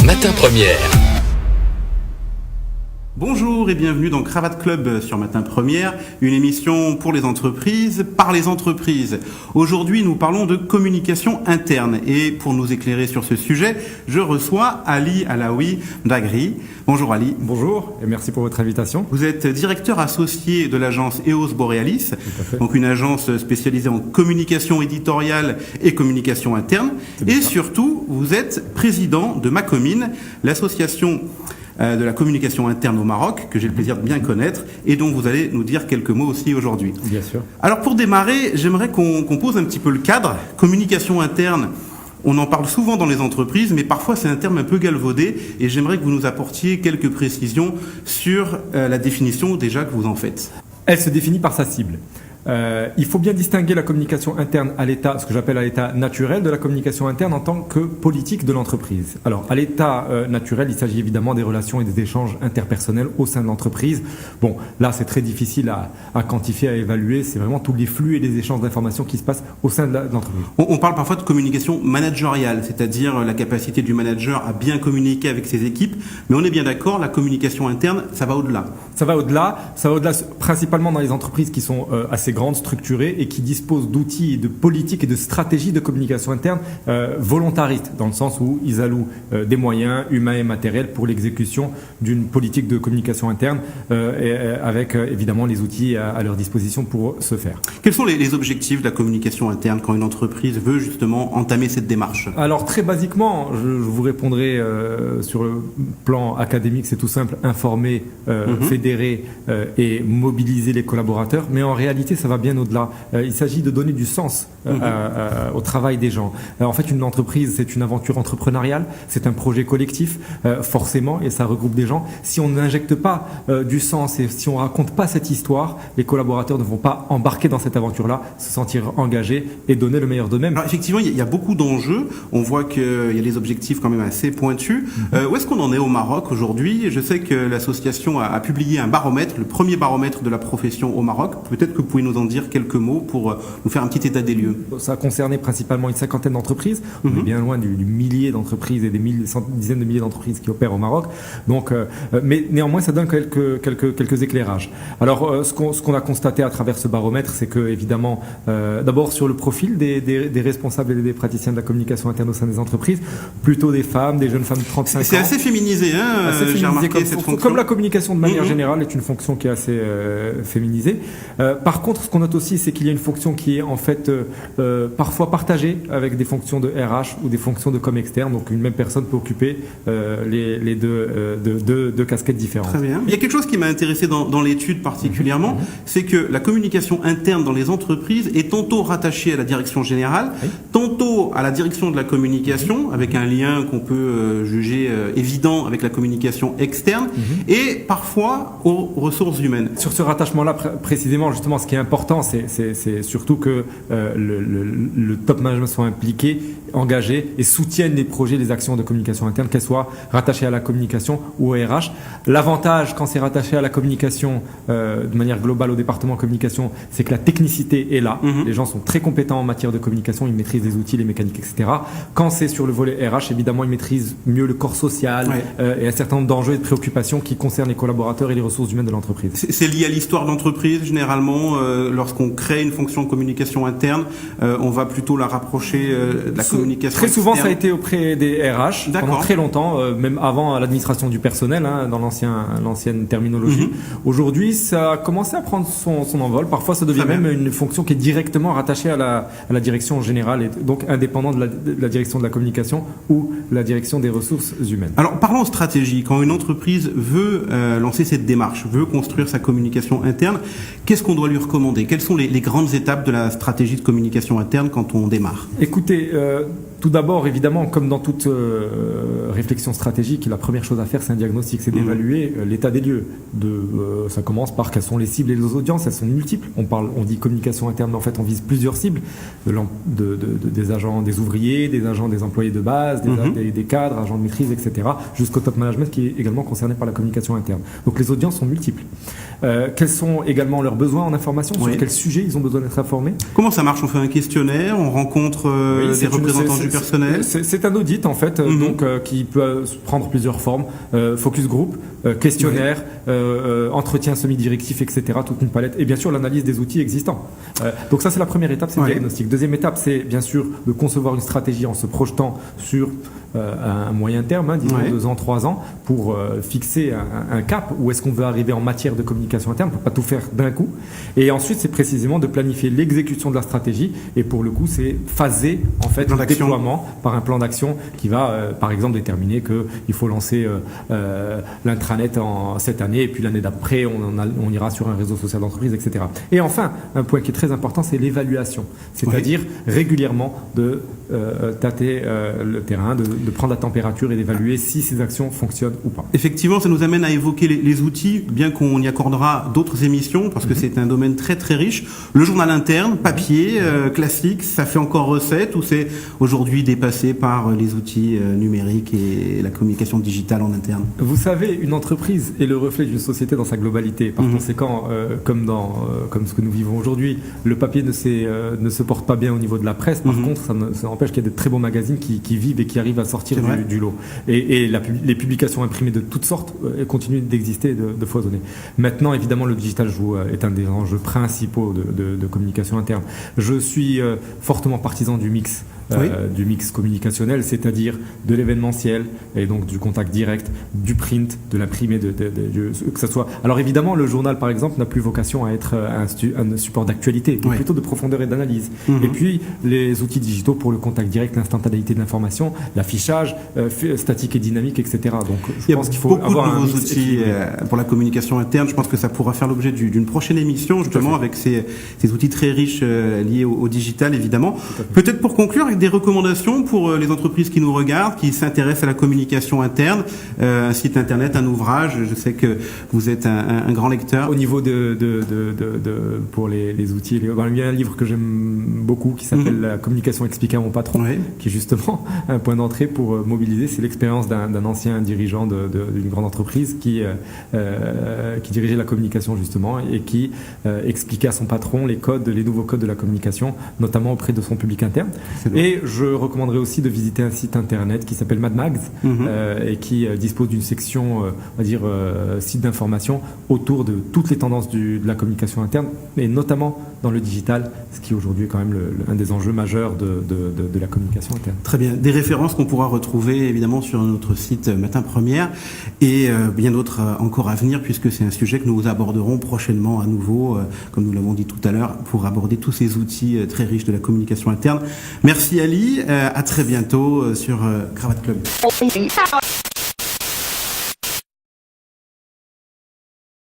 Matin Première. Bonjour et bienvenue dans Cravate Club sur Matin Première, une émission pour les entreprises, par les entreprises. Aujourd'hui, nous parlons de communication interne et pour nous éclairer sur ce sujet, je reçois Ali Alaoui Mdagri. Bonjour Ali. Bonjour et merci pour votre invitation. Vous êtes directeur associé de l'agence EOS Borealis, donc une agence spécialisée en communication éditoriale et communication interne. Et surtout, vous êtes président de Macomine, l'association de la communication interne au Maroc, que j'ai le plaisir de bien connaître, et dont vous allez nous dire quelques mots aussi aujourd'hui. Bien sûr. Alors pour démarrer, j'aimerais qu'on pose un petit peu le cadre. Communication interne, on en parle souvent dans les entreprises, mais parfois c'est un terme un peu galvaudé, et j'aimerais que vous nous apportiez quelques précisions sur la définition déjà que vous en faites. Elle se définit par sa cible. Il faut bien distinguer la communication interne à l'état, ce que j'appelle à l'état naturel de la communication interne en tant que politique de l'entreprise. Alors, à l'état naturel, il s'agit évidemment des relations et des échanges interpersonnels au sein de l'entreprise. Bon, là, c'est très difficile à quantifier, à évaluer. C'est vraiment tous les flux et les échanges d'informations qui se passent au sein de l'entreprise. On parle parfois de communication managériale, c'est-à-dire la capacité du manager à bien communiquer avec ses équipes. Mais on est bien d'accord, la communication interne, ça va au-delà. Ça va au-delà principalement dans les entreprises qui sont assez grandes, structurées et qui disposent d'outils et de politiques et de stratégies de communication interne volontaristes, dans le sens où ils allouent des moyens humains et matériels pour l'exécution d'une politique de communication interne avec évidemment les outils à leur disposition pour ce faire. Quels sont les objectifs de la communication interne quand une entreprise veut justement entamer cette démarche? Alors très basiquement, je vous répondrai sur le plan académique, c'est tout simple, informer, fédérer et mobiliser les collaborateurs, mais en réalité ça va bien au-delà. Il s'agit de donner du sens au travail des gens. En fait, une entreprise, c'est une aventure entrepreneuriale, c'est un projet collectif, forcément, et ça regroupe des gens. Si on n'injecte pas du sens et si on raconte pas cette histoire, les collaborateurs ne vont pas embarquer dans cette aventure-là, se sentir engagés et donner le meilleur d'eux-mêmes. Alors effectivement, il y a beaucoup d'enjeux. On voit qu'il y a des objectifs quand même assez pointus. Où est-ce qu'on en est au Maroc aujourd'hui? Je sais que l'association a publié un baromètre, le premier baromètre de la profession au Maroc. Peut-être que vous pouvez nous en dire quelques mots pour nous faire un petit état des lieux. Ça a concerné principalement une cinquantaine d'entreprises. On est bien loin du millier d'entreprises et des dizaines de milliers d'entreprises qui opèrent au Maroc. Donc, mais néanmoins, ça donne quelques éclairages. Alors, ce qu'on a constaté à travers ce baromètre, c'est que évidemment, d'abord sur le profil des responsables et des praticiens de la communication interne au sein des entreprises, plutôt des femmes, des jeunes femmes de 35 ans. C'est assez féminisé, hein, assez féminisé, j'ai remarqué cette fonction. Comme la communication de manière générale est une fonction qui est assez féminisée. Par contre, ce qu'on note aussi, c'est qu'il y a une fonction qui est en fait parfois partagée avec des fonctions de RH ou des fonctions de com externe. Donc une même personne peut occuper les deux casquettes différentes. Très bien. Il y a quelque chose qui m'a intéressé dans l'étude particulièrement, c'est que la communication interne dans les entreprises est tantôt rattachée à la direction générale, tantôt à la direction de la communication, avec un lien qu'on peut juger évident avec la communication externe, et parfois aux ressources humaines. Sur ce rattachement-là, précisément, justement, ce qui est important, c'est surtout que le top management soit impliqué, engagé et soutienne les projets, les actions de communication interne, qu'elles soient rattachées à la communication ou au RH. L'avantage, quand c'est rattaché à la communication de manière globale au département communication, c'est que la technicité est là. Les gens sont très compétents en matière de communication, ils maîtrisent les outils, les mécaniques, etc. Quand c'est sur le volet RH, évidemment, ils maîtrisent mieux le corps social et un certain nombre d'enjeux et de préoccupations qui concernent les collaborateurs et les ressources humaines de l'entreprise. C'est lié à l'histoire d'entreprise, généralement. Lorsqu'on crée une fonction de communication interne, on va plutôt la rapprocher de la communication Très souvent, externe. ça a été auprès des RH pendant très longtemps, même avant l'administration du personnel, dans l'ancienne terminologie. Aujourd'hui, ça a commencé à prendre son envol. Parfois, ça devient même une fonction qui est directement rattachée à la direction générale et donc indépendante de la direction de la communication ou la direction des ressources humaines. Alors, parlons stratégie. Quand une entreprise veut lancer cette démarche, veut construire sa communication interne, qu'est-ce qu'on doit lui recommander? Quelles sont les grandes étapes de la stratégie de communication interne quand on démarre? Écoutez, tout d'abord, évidemment, comme dans toute réflexion stratégique, la première chose à faire, c'est un diagnostic, c'est d'évaluer l'état des lieux. Ça commence par quelles sont les cibles et les audiences, elles sont multiples. On dit communication interne, mais en fait, on vise plusieurs cibles, des agents, des ouvriers, des agents, des employés de base, des cadres, agents de maîtrise, etc., jusqu'au top management qui est également concerné par la communication interne. Donc les audiences sont multiples. Quels sont également leurs besoins en information, Oui. sur quel sujet ils ont besoin d'être informés. Comment ça marche? On fait un questionnaire, on rencontre Oui, des représentants du personnel. C'est un audit en fait, donc qui peut prendre plusieurs formes. Focus group, questionnaire, entretien semi-directif, etc. Toute une palette. Et bien sûr l'analyse des outils existants. Donc ça c'est la première étape, c'est le diagnostic. Deuxième étape, c'est bien sûr de concevoir une stratégie en se projetant sur un moyen terme, disons 2 ans, 3 ans, pour fixer un cap. Où est-ce qu'on veut arriver en matière de communication interne? On ne peut pas tout faire d'un coup. Et ensuite, c'est précisément de planifier l'exécution de la stratégie. Et pour le coup, c'est phaser en fait le déploiement par un plan d'action qui va, par exemple, déterminer qu'il faut lancer l'intranet cette année, et puis l'année d'après, on ira sur un réseau social d'entreprise, etc. Et enfin, un point qui est très important, c'est l'évaluation. C'est-à-dire régulièrement de tâter le terrain, de prendre la température et d'évaluer si ces actions fonctionnent ou pas. Effectivement, ça nous amène à évoquer les outils, bien qu'on y accordera d'autres émissions, parce que c'est un domaine très très riche. Le journal interne, papier, classique, ça fait encore recette, ou c'est aujourd'hui dépassé par les outils numériques et la communication digitale en interne? Vous savez, une entreprise est le reflet d'une société dans sa globalité. Par conséquent, comme ce que nous vivons aujourd'hui, le papier ne se porte pas bien au niveau de la presse. Par contre, ça n'empêche qu'il y a de très beaux magazines qui vivent et qui arrivent à sortir du lot. Et les publications imprimées de toutes sortes continuent d'exister et de foisonner. Maintenant, évidemment, le digital est un des enjeux principaux de communication interne. Je suis fortement partisan du mix. Du mix communicationnel, c'est-à-dire de l'événementiel et donc du contact direct, du print, de l'imprimé, que ça soit. Alors évidemment, le journal, par exemple, n'a plus vocation à être un support d'actualité, mais plutôt de profondeur et d'analyse. Et puis les outils digitaux pour le contact direct, l'instantanéité de l'information, l'affichage, statique et dynamique, etc. Donc je pense qu'il faut avoir beaucoup de nouveaux outils pour la communication interne. Je pense que ça pourra faire l'objet d'une prochaine émission, justement, avec ces outils très riches liés au digital, évidemment. Peut-être pour conclure, avec des recommandations pour les entreprises qui nous regardent, qui s'intéressent à la communication interne, un site internet, un ouvrage. Je sais que vous êtes un grand lecteur. Au niveau pour les outils, il y a un livre que j'aime beaucoup qui s'appelle La communication expliquée à mon patron, qui est justement un point d'entrée pour mobiliser. C'est l'expérience d'un ancien dirigeant d'une grande entreprise qui dirigeait la communication justement et qui expliquait à son patron les nouveaux codes de la communication, notamment auprès de son public interne. Et je recommanderais aussi de visiter un site internet qui s'appelle Mad Mags et qui dispose d'une section, on va dire, site d'information autour de toutes les tendances de la communication interne et notamment dans le digital, ce qui aujourd'hui est quand même un des enjeux majeurs de la communication interne. Très bien. Des références qu'on pourra retrouver évidemment sur notre site Matin Première et bien d'autres encore à venir, puisque c'est un sujet que nous aborderons prochainement à nouveau, comme nous l'avons dit tout à l'heure, pour aborder tous ces outils très riches de la communication interne. Merci Ali, à très bientôt sur Cravate Club.